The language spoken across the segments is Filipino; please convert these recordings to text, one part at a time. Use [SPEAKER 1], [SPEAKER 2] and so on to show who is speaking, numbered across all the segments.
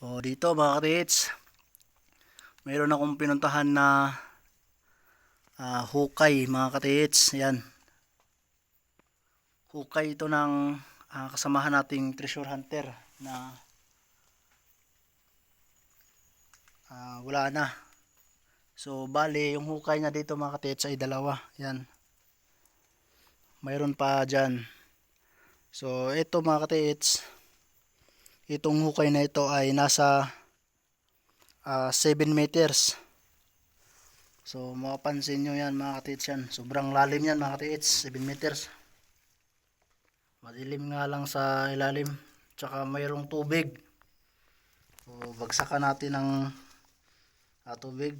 [SPEAKER 1] So dito mga katits, mayroon akong pinuntahan na hukay mga katits. Yan, hukay ito ng kasamahan nating treasure hunter na wala na. So bali yung hukay na dito mga katits ay dalawa. Yan, mayroon pa dyan. So ito mga katits, itong hukay na ito ay nasa 7 meters. So mapapansin nyo yan mga katits, yan sobrang lalim yan mga katits, 7 meters. Madilim nga lang sa ilalim, tsaka mayroong tubig. So bagsakan natin ng tubig,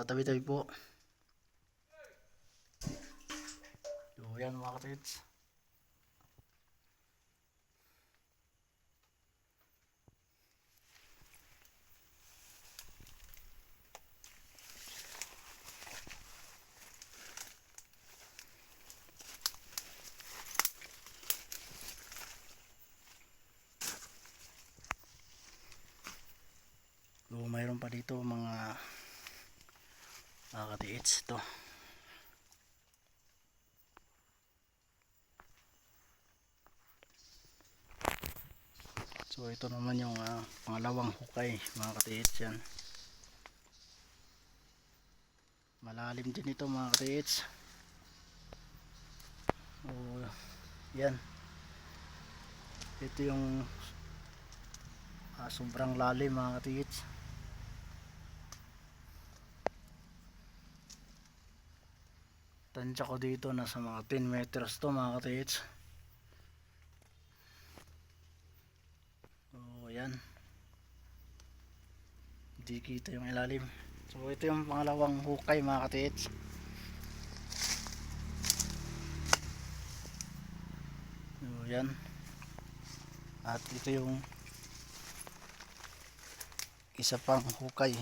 [SPEAKER 1] tabi-tabi po. So yan mga katits. So mayroon pa dito mga katiits ito. So ito naman yung pangalawang hukay mga katiits. Yan, malalim din ito mga katiits. So yan, ito yung sobrang lalim mga katiits. Tansya ko dito nasa mga 10 meters to mga katiits. So yan, hindi kita yung ilalim. So ito yung pangalawang hukay mga katiits. So yan, at ito yung isa pang hukay.